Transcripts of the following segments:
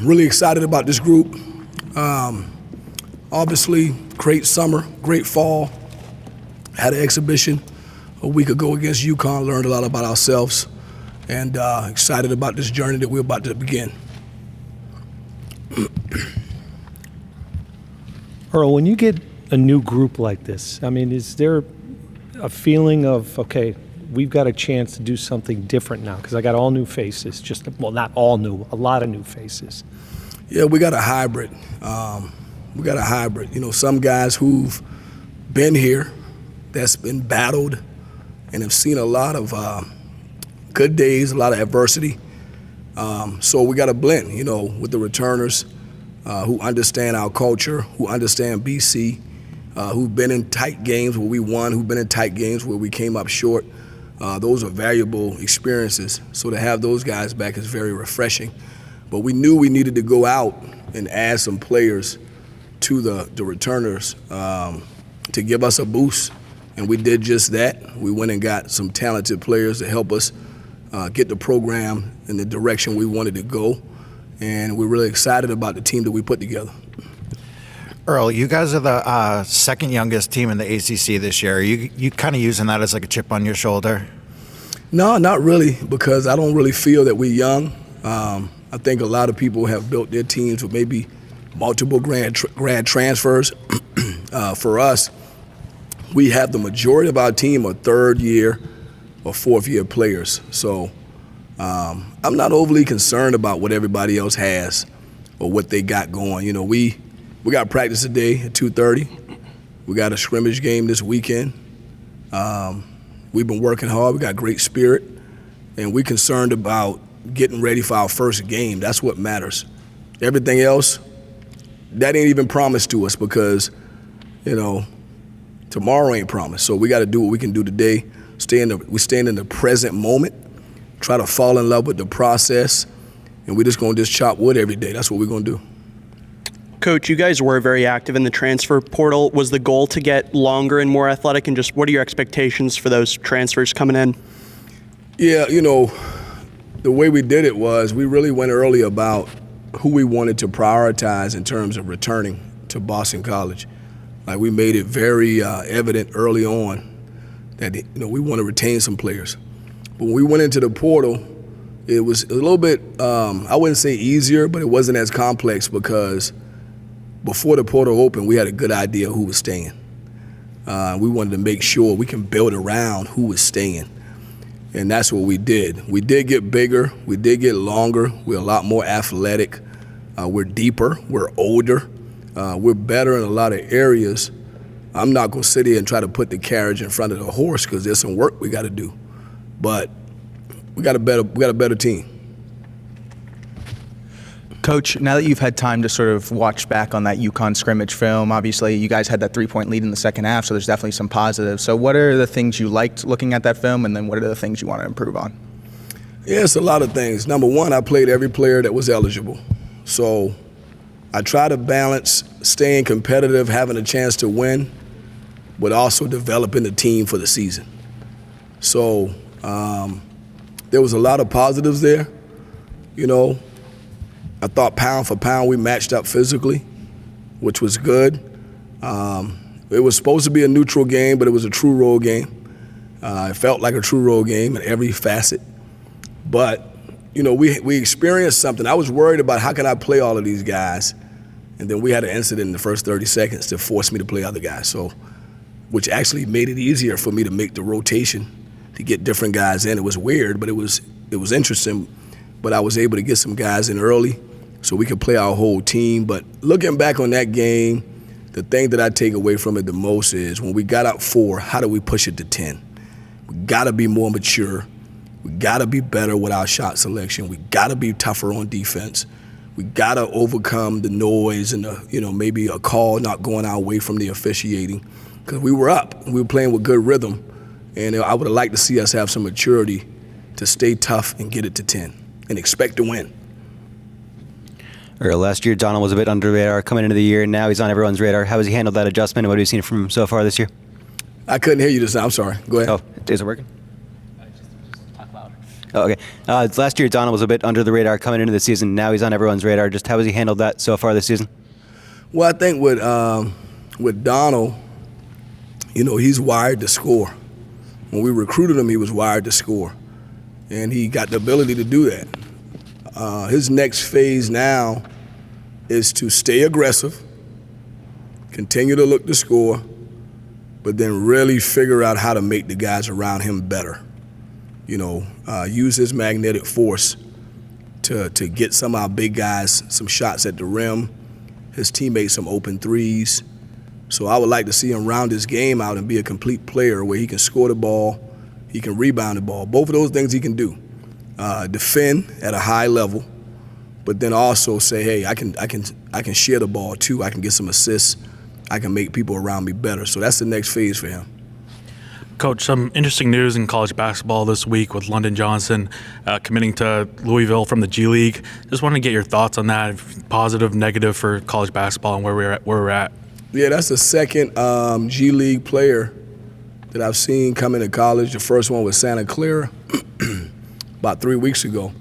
Really excited about this group. Obviously, great summer, great fall. Had an exhibition a week ago against UConn, learned a lot about ourselves, and excited about this journey that we're about to begin. Earl, when you get a new group like this, I mean, is there a feeling of, okay, we've got a chance to do something different now? Because I got all new faces, well, not all new, a lot of new faces. Yeah, we got a hybrid. You know, some guys who've been here, that's been battled and have seen a lot of good days, a lot of adversity. So we got a blend, you know, with the returners who understand our culture, who understand BC, who've been in tight games where we won, who've been in tight games where we came up short. Those are valuable experiences. So to have those guys back is very refreshing. But we knew we needed to go out and add some players to the returners to give us a boost. And we did just that. We went and got some talented players to help us get the program in the direction we wanted to go. And we're really excited about the team that we put together. Earl, you guys are the second youngest team in the ACC this year. Are you kind of using that as like a chip on your shoulder? No, not really, because I don't really feel that we're young. I think a lot of people have built their teams with maybe multiple grad transfers. For us, we have the majority of our team are third-year or fourth-year players. So I'm not overly concerned about what everybody else has or what they got going. You know, we got practice today at 2:30. We got a scrimmage game this weekend. We've been working hard. We got great spirit, and we're concerned about getting ready for our first game. That's what matters. Everything else, that ain't even promised to us because, you know, tomorrow ain't promised. So we got to do what we can do today. We stand in the present moment, try to fall in love with the process, and we're just going to just chop wood every day. That's what we're going to do. Coach, you guys were very active in the transfer portal. Was the goal to get longer and more athletic, and just what are your expectations for those transfers coming in? Yeah, you know, the way we did it was we really went early about who we wanted to prioritize in terms of returning to Boston College. Like, we made it very evident early on that, you know, we want to retain some players. But when we went into the portal, it was a little bit, I wouldn't say easier, but it wasn't as complex because before the portal opened, we had a good idea who was staying. We wanted to make sure we can build around who was staying. And that's what we did. We did get bigger. We did get longer. We're a lot more athletic. We're deeper. We're older. We're better in a lot of areas. I'm not going to sit here and try to put the carriage in front of the horse because there's some work we got to do. But we got a better team. Coach, now that you've had time to sort of watch back on that UConn scrimmage film, obviously you guys had that 3-point lead in the second half, so there's definitely some positives. So what are the things you liked looking at that film, and then what are the things you want to improve on? Yeah, it's a lot of things. Number one, I played every player that was eligible. So I try to balance staying competitive, having a chance to win, but also developing the team for the season. So there was a lot of positives there, you know. I thought pound for pound we matched up physically, which was good. It was supposed to be a neutral game, but it was a true road game. It felt like a true road game in every facet. But, you know, we experienced something. I was worried about how can I play all of these guys, and then we had an incident in the first 30 seconds to force me to play other guys, so which actually made it easier for me to make the rotation to get different guys in. It was weird, but it was interesting. But I was able to get some guys in early so we could play our whole team. But looking back on that game, the thing that I take away from it the most is when we got up 4, how do we push it to 10? We got to be more mature. We got to be better with our shot selection. We got to be tougher on defense. We got to overcome the noise and maybe a call not going our way from the officiating, because we were up. We were playing with good rhythm, and I would have liked to see us have some maturity to stay tough and get it to 10 and expect to win. Earl, last year Donald was a bit under the radar coming into the year, and now he's on everyone's radar. How has he handled that adjustment, and what have you seen from him so far this year? I couldn't hear you just now. I'm sorry. Go ahead. Oh, is it working? Oh, okay. Last year, Donald was a bit under the radar coming into the season. Now he's on everyone's radar. Just how has he handled that so far this season? Well, I think with Donald, he's wired to score. When we recruited him, he was wired to score, and he got the ability to do that. His next phase now is to stay aggressive, continue to look to score, but then really figure out how to make the guys around him better. Use his magnetic force to get some of our big guys some shots at the rim, his teammates some open threes. So I would like to see him round his game out and be a complete player where he can score the ball, he can rebound the ball. Both of those things he can do. Defend at a high level, but then also say, hey, I can share the ball too. I can get some assists. I can make people around me better. So that's the next phase for him. Coach, some interesting news in college basketball this week with London Johnson committing to Louisville from the G League. Just wanted to get your thoughts on that, positive, negative for college basketball and where we're at. Yeah, that's the second G League player that I've seen come into college. The first one was Santa Clara about 3 weeks ago.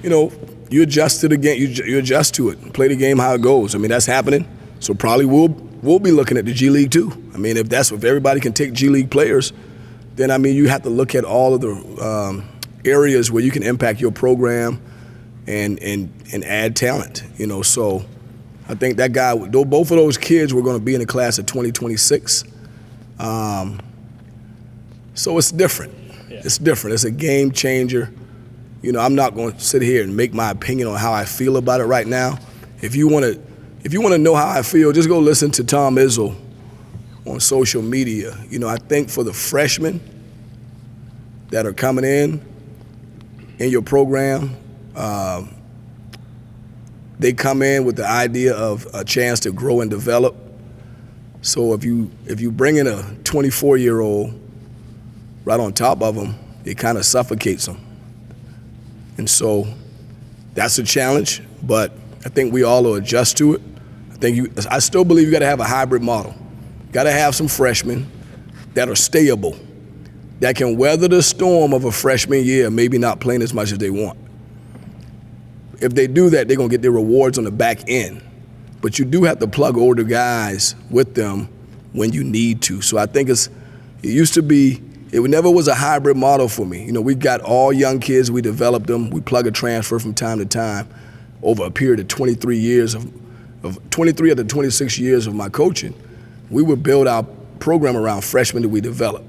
You adjust to the game. You adjust to it. Play the game how it goes. I mean, that's happening. So probably we'll be looking at the G League too. I mean, if everybody can take G League players, then you have to look at all of the areas where you can impact your program and add talent. So I think that guy, both of those kids were going to be in the class of 2026. So it's different. Yeah. It's different. It's a game changer. I'm not going to sit here and make my opinion on how I feel about it right now. If you want to know how I feel, just go listen to Tom Izzo on social media. I think for the freshmen that are coming in your program, they come in with the idea of a chance to grow and develop. So if you bring in a 24-year-old right on top of them, it kind of suffocates them. And so that's a challenge, but I think we all will adjust to it. I still believe you got to have a hybrid model. Got to have some freshmen that are stayable, that can weather the storm of a freshman year, maybe not playing as much as they want. If they do that, they're going to get their rewards on the back end. But you do have to plug older guys with them when you need to. So I think it used to be, it never was a hybrid model for me. We got all young kids, we developed them, we plug a transfer from time to time over a period of 23 years of 23 of the 26 years of my coaching. We would build our program around freshmen that we develop.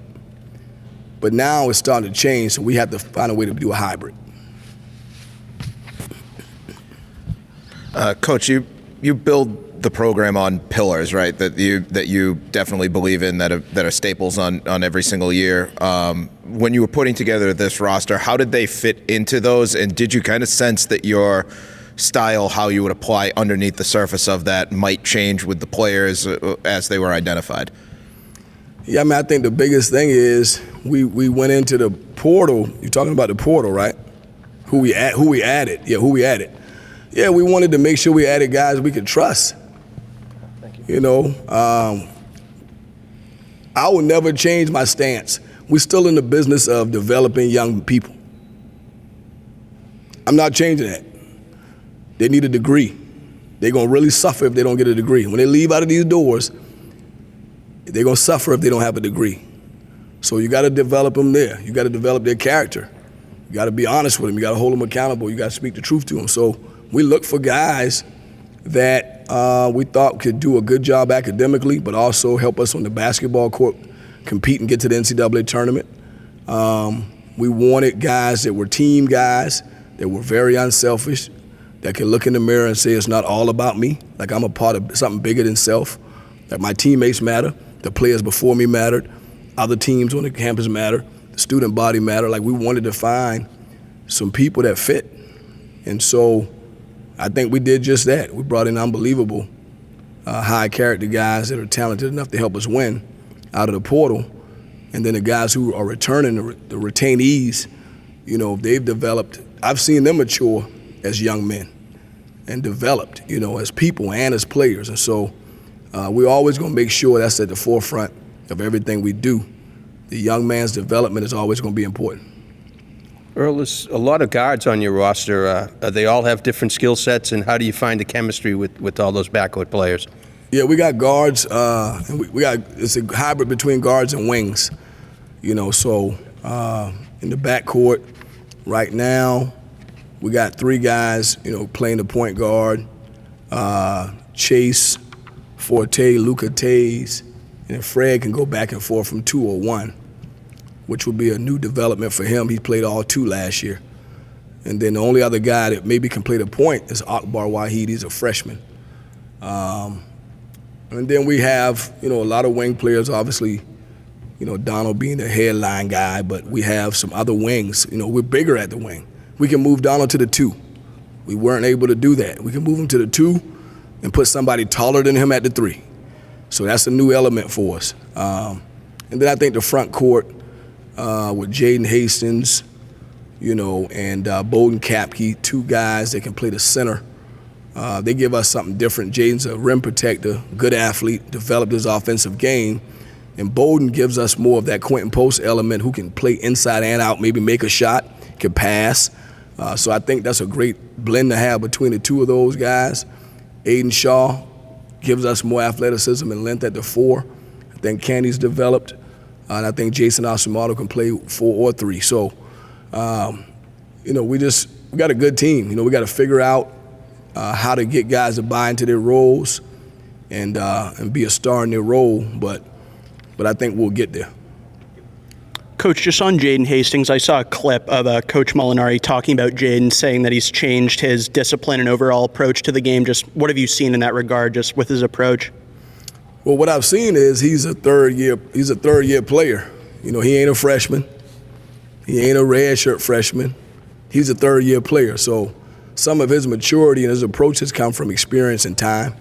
But now it's starting to change, so we have to find a way to do a hybrid. Coach, you build the program on pillars, right? That you definitely believe in, that are staples on every single year. When you were putting together this roster, how did they fit into those? And did you kind of sense that your style, how you would apply underneath the surface of that, might change with the players as they were identified? Yeah, I think the biggest thing is we went into the portal. You're talking about the portal, right? Who we added. Yeah, who we added. Yeah, we wanted to make sure we added guys we could trust. Thank you. I will never change my stance. We're still in the business of developing young people. I'm not changing that. They need a degree. They're going to really suffer if they don't get a degree. When they leave out of these doors, they're going to suffer if they don't have a degree. So you got to develop them there. You got to develop their character. You got to be honest with them. You got to hold them accountable. You got to speak the truth to them. So we look for guys that we thought could do a good job academically, but also help us on the basketball court, compete and get to the NCAA tournament. We wanted guys that were team guys, that were very unselfish, that can look in the mirror and say it's not all about me, like I'm a part of something bigger than self, that my teammates matter, the players before me mattered, other teams on the campus matter, the student body matter. Like, we wanted to find some people that fit. And so I think we did just that. We brought in unbelievable high character guys that are talented enough to help us win out of the portal. And then the guys who are returning, the retainees, they've developed. I've seen them mature as young men and developed, as people and as players. And so we're always going to make sure that's at the forefront of everything we do. The young man's development is always going to be important. Earl, there's a lot of guards on your roster. They all have different skill sets, and how do you find the chemistry with all those backcourt players? Yeah, we got guards. And we got it's a hybrid between guards and wings. So in the backcourt right now, we got 3 guys, playing the point guard. Chase, Forte, Luka Tays, and then Fred can go back and forth from 2 or 1, which would be a new development for him. He played all 2 last year. And then the only other guy that maybe can play the point is Akbar Wahid. He's a freshman. And then we have, a lot of wing players, obviously, Donald being the headline guy, but we have some other wings. We're bigger at the wing. We can move Donald to the 2. We weren't able to do that. We can move him to the 2 and put somebody taller than him at the 3. So that's a new element for us. And then I think the front court with Jaden Hastings, and Bowden Kapke, 2 guys that can play the center. They give us something different. Jaden's a rim protector, good athlete, developed his offensive game. And Bowden gives us more of that Quentin Post element, who can play inside and out, maybe make a shot, can pass. So I think that's a great blend to have between the 2 of those guys. Aiden Shaw gives us more athleticism and length at the 4. I think Candy's developed. And I think Jason Asumato can play 4 or 3. So, we got a good team. We got to figure out how to get guys to buy into their roles and be a star in their role. But I think we'll get there. Coach, just on Jaden Hastings, I saw a clip of Coach Molinari talking about Jaden, saying that he's changed his discipline and overall approach to the game. Just what have you seen in that regard, just with his approach? Well, what I've seen is he's a third year player. He ain't a freshman. He ain't a redshirt freshman. He's a third year player. So some of his maturity and his approach has come from experience and time.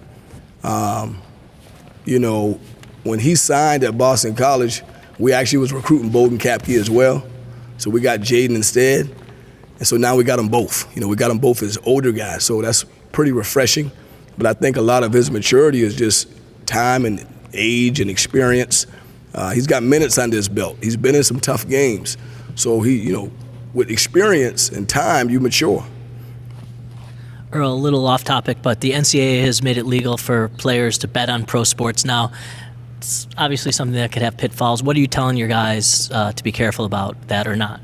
When he signed at Boston College, we actually was recruiting Bowden Kapke as well. So we got Jaden instead. And so now we got them both. We got them both as older guys. So that's pretty refreshing. But I think a lot of his maturity is just time and age and experience. He's got minutes under his belt. He's been in some tough games. So with experience and time, you mature. Earl, a little off topic, but the NCAA has made it legal for players to bet on pro sports now. It's obviously something that could have pitfalls. What are you telling your guys to be careful about that or not?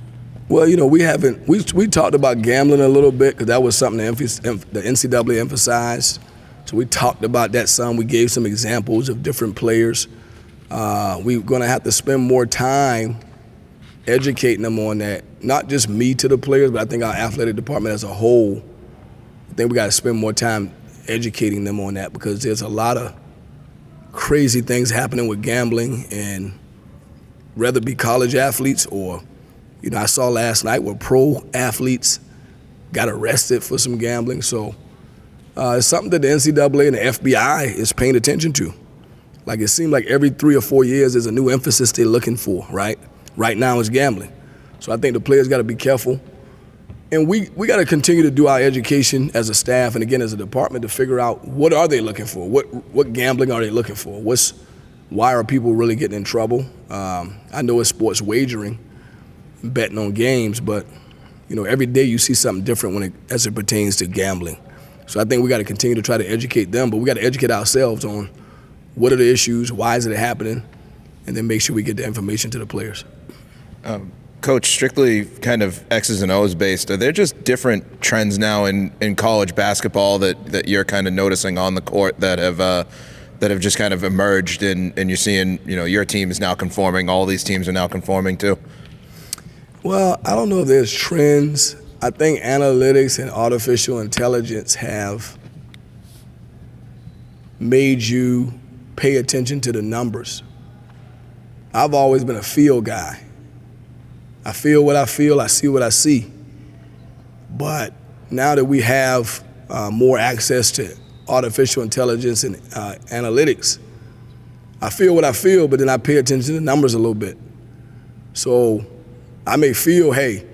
Well, we talked about gambling a little bit because that was something the NCAA emphasized. So we talked about that some. We gave some examples of different players. We're going to have to spend more time educating them on that. Not just me to the players, but I think our athletic department as a whole. I think we got to spend more time educating them on that because there's a lot of crazy things happening with gambling, and whether it be college athletes or, I saw last night where pro athletes got arrested for some gambling. So it's something that the NCAA and the FBI is paying attention to. Like it seems like every 3 or 4 years there's a new emphasis they're looking for, right? Right now it's gambling. So I think the players got to be careful. And we got to continue to do our education as a staff and, again, as a department to figure out what are they looking for? What gambling are they looking for? Why are people really getting in trouble? I know it's sports wagering, betting on games, but, every day you see something different as it pertains to gambling. So I think we got to continue to try to educate them, but we got to educate ourselves on what are the issues, why is it happening, and then make sure we get the information to the players. Coach, strictly kind of X's and O's based, are there just different trends now in college basketball that you're kind of noticing on the court that have just kind of emerged and you're seeing, your team is now conforming, all these teams are now conforming to? Well, I don't know if there's trends. I think analytics and artificial intelligence have made you pay attention to the numbers. I've always been a feel guy. I feel what I feel, I see what I see. But now that we have more access to artificial intelligence and analytics, I feel what I feel, but then I pay attention to the numbers a little bit. So I may feel, hey,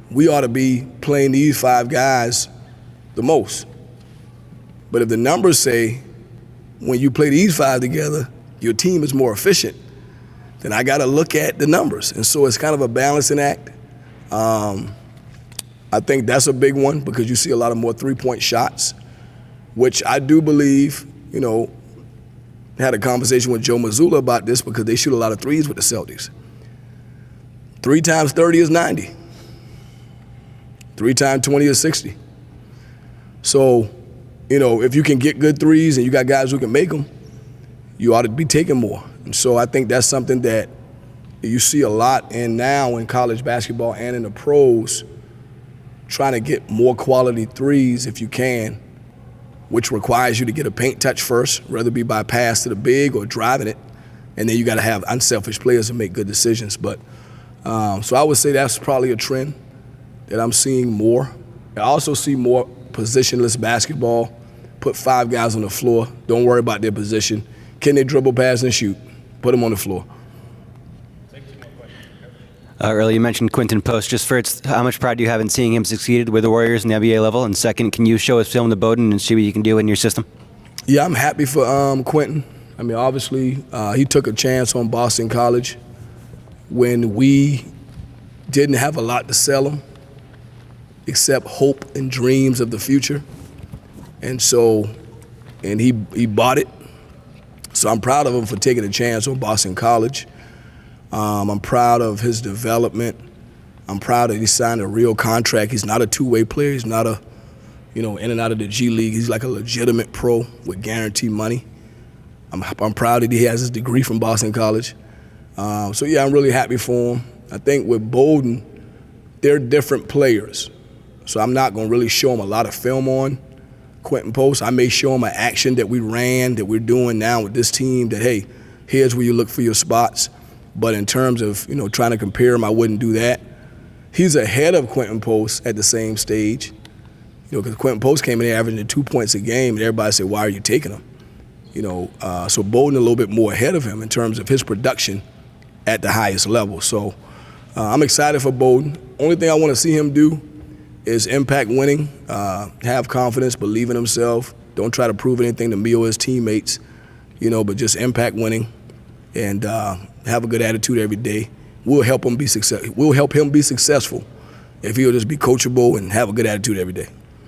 we ought to be playing these 5 guys the most. But if the numbers say when you play these 5 together, your team is more efficient, then I got to look at the numbers. And so it's kind of a balancing act. I think that's a big one because you see a lot of more three-point shots, which I do believe, had a conversation with Joe Mazzulla about this because they shoot a lot of threes with the Celtics. 3 times 30 is 90. 3 times 20 is 60. So, if you can get good threes and you got guys who can make them, you ought to be taking more. And so I think that's something that you see a lot now in college basketball and in the pros, trying to get more quality threes if you can, which requires you to get a paint touch first, whether it be by pass to the big or driving it. And then you got to have unselfish players to make good decisions. But so I would say that's probably a trend that I'm seeing more. I also see more positionless basketball. Put 5 guys on the floor. Don't worry about their position. Can they dribble, pass, and shoot? Put them on the floor. Earl, you mentioned Quentin Post. Just first, how much pride do you have in seeing him succeed with the Warriors in the NBA level? And second, can you show his film to Bowden and see what you can do in your system? Yeah, I'm happy for Quentin. I mean, obviously, he took a chance on Boston College when we didn't have a lot to sell him except hope and dreams of the future. And he bought it. So I'm proud of him for taking a chance on Boston College. I'm proud of his development. I'm proud that he signed a real contract. He's not a two-way player. He's not in and out of the G League. He's like a legitimate pro with guaranteed money. I'm proud that he has his degree from Boston College. So yeah, I'm really happy for him. I think with Bowden, they're different players. So I'm not going to really show him a lot of film on Quentin Post. I may show him an action that we ran, that we're doing now with this team, that, hey, here's where you look for your spots. But in terms of, trying to compare him, I wouldn't do that. He's ahead of Quentin Post at the same stage. Because Quentin Post came in there averaging 2 points a game, and everybody said, why are you taking him? So Bowden a little bit more ahead of him in terms of his production at the highest level. So I'm excited for Bowden. Only thing I want to see him do is impact winning, have confidence, believe in himself. Don't try to prove anything to me or his teammates, but just impact winning and have a good attitude every day. We'll help him be successful if he'll just be coachable and have a good attitude every day.